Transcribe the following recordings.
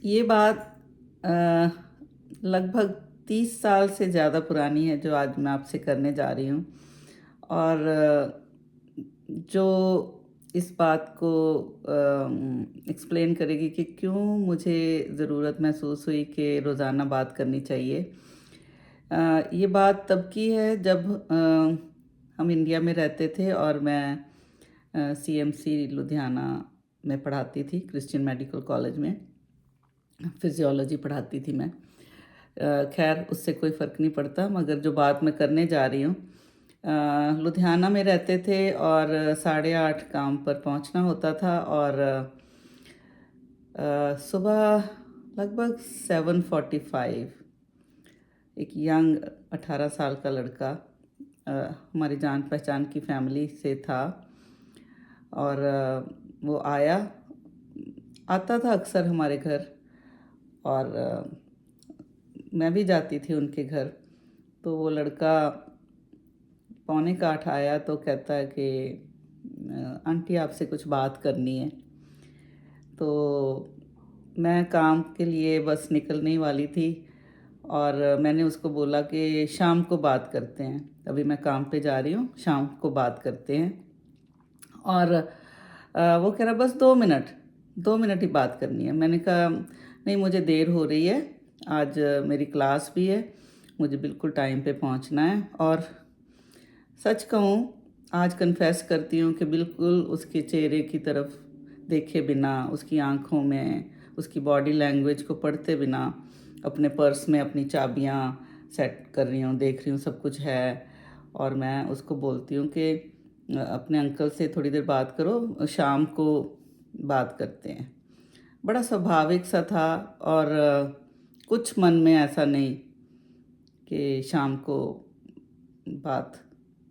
ये बात अ, लगभग 30 साल से ज़्यादा पुरानी है जो आज मैं आपसे करने जा रही हूँ। और जो इस बात को एक्सप्लेन करेगी कि क्यों मुझे ज़रूरत महसूस हुई कि रोज़ाना बात करनी चाहिए। ये बात तब की है जब हम इंडिया में रहते थे और मैं सीएमसी लुधियाना में पढ़ाती थी, क्रिश्चियन मेडिकल कॉलेज में फिजियोलॉजी पढ़ाती थी मैं। खैर उससे कोई फ़र्क नहीं पड़ता, मगर जो बात मैं करने जा रही हूँ, लुधियाना में रहते थे और 8:30 काम पर पहुँचना होता था। और सुबह लगभग 7:45 एक यंग 18 साल का लड़का हमारी जान पहचान की फैमिली से था। और वो आता था अक्सर हमारे घर। और मैं भी जाती थी उनके घर। तो वो लड़का 7:45 आया तो कहता है कि आंटी आपसे कुछ बात करनी है। तो मैं काम के लिए बस निकलने ही वाली थी और मैंने उसको बोला कि शाम को बात करते हैं, अभी मैं काम पे जा रही हूँ, शाम को बात करते हैं। और वो कह रहा बस 2 मिनट, 2 मिनट ही बात करनी है। मैंने कहा नहीं, मुझे देर हो रही है, आज मेरी क्लास भी है, मुझे बिल्कुल टाइम पे पहुंचना है। और सच कहूँ, आज कन्फेस करती हूँ कि बिल्कुल उसके चेहरे की तरफ देखे बिना, उसकी आंखों में, उसकी बॉडी लैंग्वेज को पढ़ते बिना अपने पर्स में अपनी चाबियाँ सेट कर रही हूँ, देख रही हूँ सब कुछ है। और मैं उसको बोलती हूँ कि अपने अंकल से थोड़ी देर बात करो, शाम को बात करते हैं। बड़ा स्वाभाविक सा था। और कुछ मन में ऐसा नहीं कि शाम को बात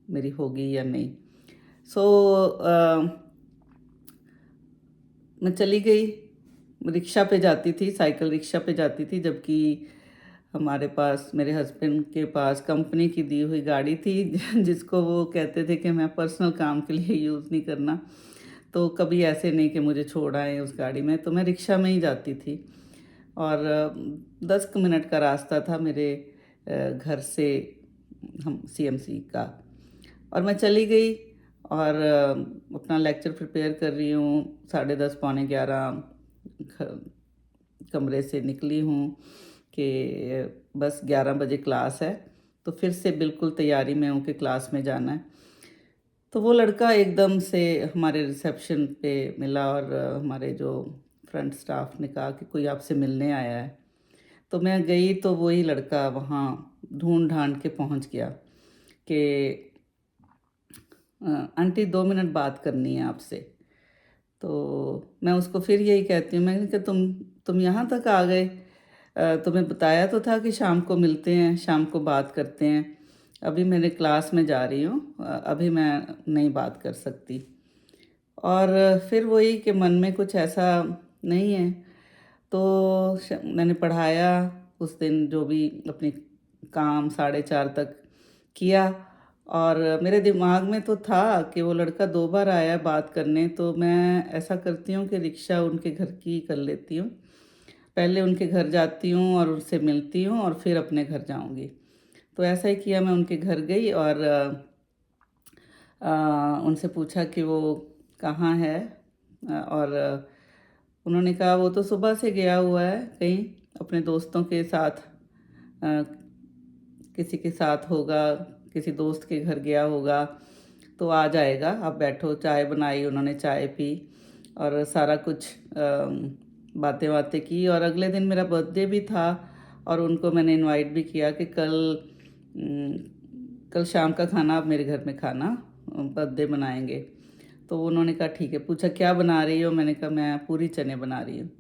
मेरी होगी या नहीं। सो मैं चली गई, रिक्शा पे जाती थी, साइकिल रिक्शा पे जाती थी, जबकि हमारे पास, मेरे हस्बैंड के पास कंपनी की दी हुई गाड़ी थी जिसको वो कहते थे कि मैं पर्सनल काम के लिए यूज़ नहीं करना। तो कभी ऐसे नहीं कि मुझे छोड़ आए उस गाड़ी में, तो मैं रिक्शा में ही जाती थी। और 10 मिनट का रास्ता था मेरे घर से हम सीएमसी का। और मैं चली गई और अपना लेक्चर प्रिपेयर कर रही हूँ। 10:30 11:15 कमरे से निकली हूँ कि बस 11 बजे क्लास है, तो फिर से बिल्कुल तैयारी में हूँ कि क्लास में जाना है। तो वो लड़का एकदम से हमारे रिसेप्शन पे मिला और हमारे जो फ्रंट स्टाफ ने कहा कि कोई आपसे मिलने आया है। तो मैं गई तो वही लड़का वहाँ ढूंढ ढांड के पहुँच गया कि आंटी 2 मिनट बात करनी है आपसे। तो मैं उसको फिर यही कहती हूँ, मैंने कहा तुम यहाँ तक आ गए, तुम्हें बताया तो था कि शाम को मिलते हैं, शाम को बात करते हैं। अभी मेरे क्लास में जा रही हूँ, अभी मैं नहीं बात कर सकती। और फिर वही कि मन में कुछ ऐसा नहीं है। तो मैंने पढ़ाया उस दिन, जो भी अपनी काम 4:30 तक किया। और मेरे दिमाग में तो था कि वो लड़का 2 बार आया बात करने, तो मैं ऐसा करती हूँ कि रिक्शा उनके घर की कर लेती हूँ, पहले उनके घर जाती हूँ और उनसे मिलती हूँ और फिर अपने घर जाऊँगी। तो ऐसा ही किया, मैं उनके घर गई और उनसे पूछा कि वो कहाँ है। और उन्होंने कहा वो तो सुबह से गया हुआ है कहीं अपने दोस्तों के साथ, किसी के साथ होगा, किसी दोस्त के घर गया होगा, तो आ जाएगा, आप बैठो। चाय बनाई उन्होंने, चाय पी और सारा कुछ बातें बातें की। और अगले दिन मेरा बर्थडे भी था और उनको मैंने इनवाइट भी किया कि कल शाम का खाना आप मेरे घर में खाना, बर्थडे मनाएंगे। तो उन्होंने कहा ठीक है। पूछा क्या बना रही हो, मैंने कहा मैं पूरी चने बना रही हूँ।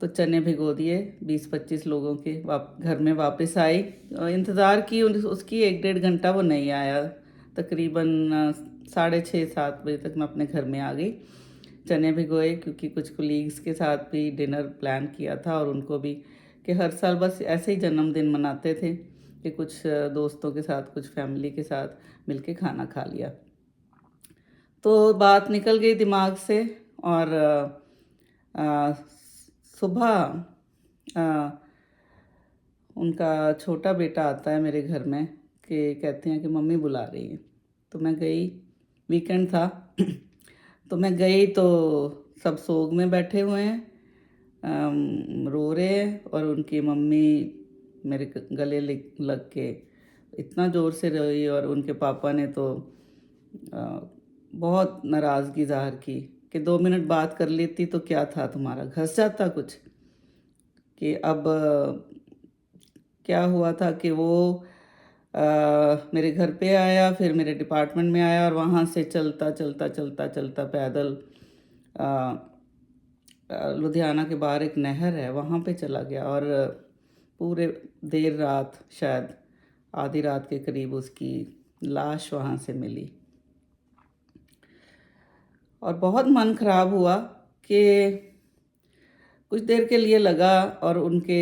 तो चने भिगो दिए 20-25 लोगों के, घर में वापस आई। इंतज़ार की उसकी 1-1.5 घंटा, वो नहीं आया। तकरीबन 6:30-7 बजे तक मैं अपने घर में आ गई। चने भिगोए क्योंकि कुछ कोलीग्स के साथ भी डिनर प्लान किया था और उनको भी, कि हर साल बस ऐसे ही जन्मदिन मनाते थे कि कुछ दोस्तों के साथ, कुछ फैमिली के साथ मिलके खाना खा लिया। तो बात निकल गई दिमाग से। और सुबह अ, उनका छोटा बेटा आता है मेरे घर में कि कहते हैं कि मम्मी बुला रही है। तो मैं गई, वीकेंड था तो मैं गई तो सब सोग में बैठे हुए हैं, रो रहे हैं और उनकी मम्मी मेरे गले लग के इतना ज़ोर से रोई और उनके पापा ने तो बहुत नाराज़गी ज़ाहिर की कि 2 मिनट बात कर लेती तो क्या था, तुम्हारा घस जाता कुछ। कि अब क्या हुआ था कि वो मेरे घर पे आया, फिर मेरे डिपार्टमेंट में आया और वहाँ से चलता चलता चलता चलता पैदल अ, लुधियाना के बाहर एक नहर है वहाँ पे चला गया और पूरे देर रात, शायद आधी रात के करीब उसकी लाश वहाँ से मिली। और बहुत मन ख़राब हुआ कि कुछ देर के लिए लगा और उनके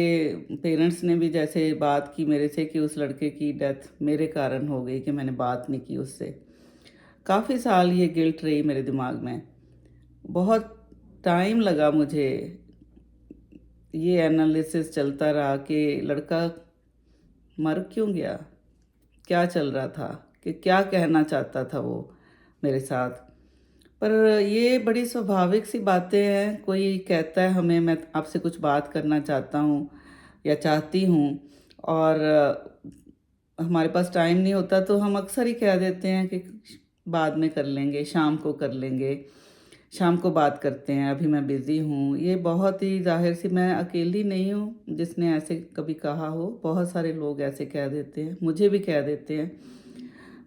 पेरेंट्स ने भी जैसे बात की मेरे से कि उस लड़के की डेथ मेरे कारण हो गई कि मैंने बात नहीं की उससे। काफ़ी साल ये गिल्ट रही मेरे दिमाग में। बहुत टाइम लगा मुझे, ये एनालिसिस चलता रहा कि लड़का मर क्यों गया? क्या चल रहा था? कि क्या कहना चाहता था वो मेरे साथ? पर ये बड़ी स्वाभाविक सी बातें हैं, कोई कहता है हमें मैं आपसे कुछ बात करना चाहता हूँ या चाहती हूँ और हमारे पास टाइम नहीं होता तो हम अक्सर ही कह देते हैं कि बाद में कर लेंगे, शाम को कर लेंगे, शाम को बात करते हैं, अभी मैं बिज़ी हूँ। ये बहुत ही ज़ाहिर सी, मैं अकेली नहीं हूँ जिसने ऐसे कभी कहा हो, बहुत सारे लोग ऐसे कह देते हैं, मुझे भी कह देते हैं।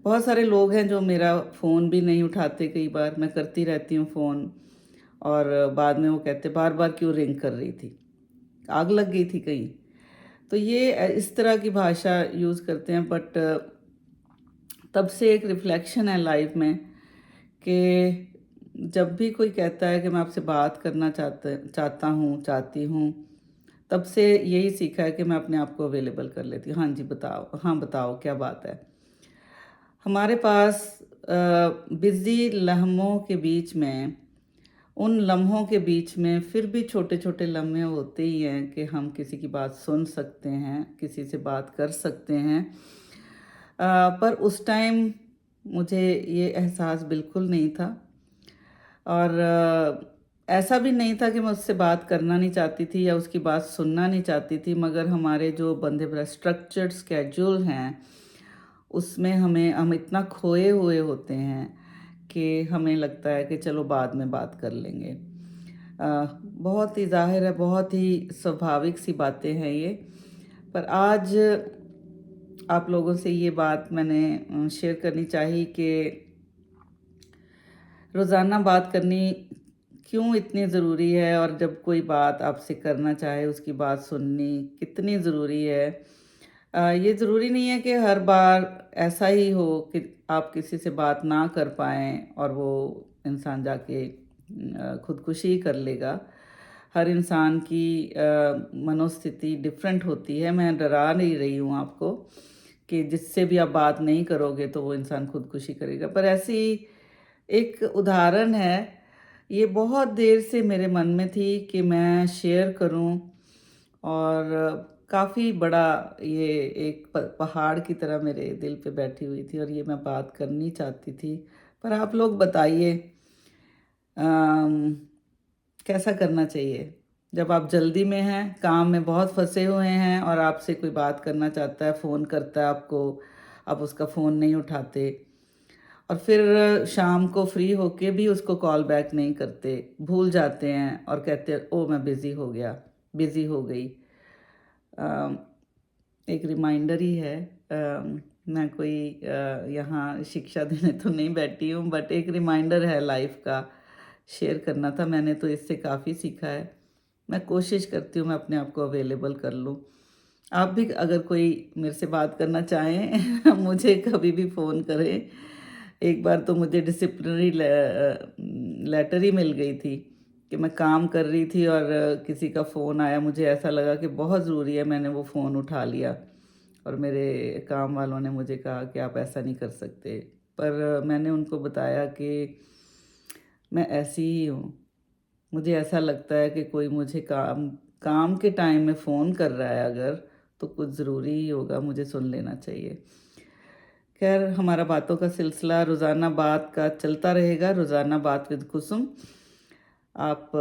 बहुत सारे लोग हैं जो मेरा फ़ोन भी नहीं उठाते, कई बार मैं करती रहती हूँ फ़ोन और बाद में वो कहते बार बार क्यों रिंग कर रही थी, आग लग गई थी कहीं। तो ये इस तरह की भाषा यूज़ करते हैं। बट तब से एक रिफ्लेक्शन है लाइफ में कि जब भी कोई कहता है कि मैं आपसे बात करना चाहता हूँ, चाहती हूँ, तब से यही सीखा है कि मैं अपने आप को अवेलेबल कर लेती हूँ। हाँ जी, बताओ, हाँ बताओ क्या बात है। हमारे पास बिज़ी लम्हों के बीच में, उन लम्हों के बीच में फिर भी छोटे छोटे लम्हे होते ही हैं कि हम किसी की बात सुन सकते हैं, किसी से बात कर सकते हैं। पर उस टाइम मुझे ये एहसास बिल्कुल नहीं था और ऐसा भी नहीं था कि मैं उससे बात करना नहीं चाहती थी या उसकी बात सुनना नहीं चाहती थी, मगर हमारे जो बंधे हुए स्ट्रक्चर्ड स्केड्यूल हैं उसमें हम इतना खोए हुए होते हैं कि हमें लगता है कि चलो बाद में बात कर लेंगे। बहुत ही ज़ाहिर है, बहुत ही स्वाभाविक सी बातें हैं ये। पर आज आप लोगों से ये बात मैंने शेयर करनी चाहिए कि रोज़ाना बात करनी क्यों इतनी ज़रूरी है और जब कोई बात आपसे करना चाहे उसकी बात सुननी कितनी ज़रूरी है। ये ज़रूरी नहीं है कि हर बार ऐसा ही हो कि आप किसी से बात ना कर पाएँ और वो इंसान जाके खुदकुशी ही कर लेगा। हर इंसान की मनोस्थिति डिफरेंट होती है। मैं डरा नहीं रही हूँ आपको कि जिससे भी आप बात नहीं करोगे तो वो इंसान खुदकुशी करेगा। पर ऐसी एक उदाहरण है, ये बहुत देर से मेरे मन में थी कि मैं शेयर करूं और काफ़ी बड़ा ये एक पहाड़ की तरह मेरे दिल पे बैठी हुई थी और ये मैं बात करनी चाहती थी। पर आप लोग बताइए, अम, कैसा करना चाहिए? जब आप जल्दी में हैं, काम में बहुत फँसे हुए हैं और आपसे कोई बात करना चाहता है, फ़ोन करता है आपको, आप उसका फ़ोन नहीं उठाते और फिर शाम को फ्री होके भी उसको कॉल बैक नहीं करते, भूल जाते हैं और कहते हैं ओह मैं बिज़ी हो गया, बिज़ी हो गई। अम, एक रिमाइंडर ही है। मैं कोई यहाँ शिक्षा देने तो नहीं बैठी हूँ, बट एक रिमाइंडर है लाइफ का, शेयर करना था। मैंने तो इससे काफ़ी सीखा है। मैं कोशिश करती हूँ मैं अपने आप को अवेलेबल कर लूँ। आप भी अगर कोई मेरे से बात करना चाहें मुझे कभी भी फ़ोन करें। एक बार तो मुझे डिसिप्लिनरी लेटर ही मिल गई थी कि मैं काम कर रही थी और किसी का फ़ोन आया, मुझे ऐसा लगा कि बहुत ज़रूरी है, मैंने वो फ़ोन उठा लिया और मेरे काम वालों ने मुझे कहा कि आप ऐसा नहीं कर सकते। पर मैंने उनको बताया कि मैं ऐसी ही हूँ। मुझे ऐसा लगता है कि कोई मुझे काम काम के टाइम में फ़ोन कर रहा है अगर, तो कुछ ज़रूरी ही होगा, मुझे सुन लेना चाहिए। ख़ैर, हमारा बातों का सिलसिला रोज़ाना बात का चलता रहेगा, रोज़ाना बात विद कुसुम। आप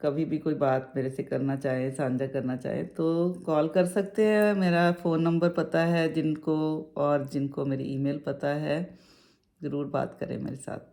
कभी भी कोई बात मेरे से करना चाहें, साझा करना चाहें तो कॉल कर सकते हैं। मेरा फ़ोन नंबर पता है जिनको, और जिनको मेरी ईमेल पता है, ज़रूर बात करें मेरे साथ।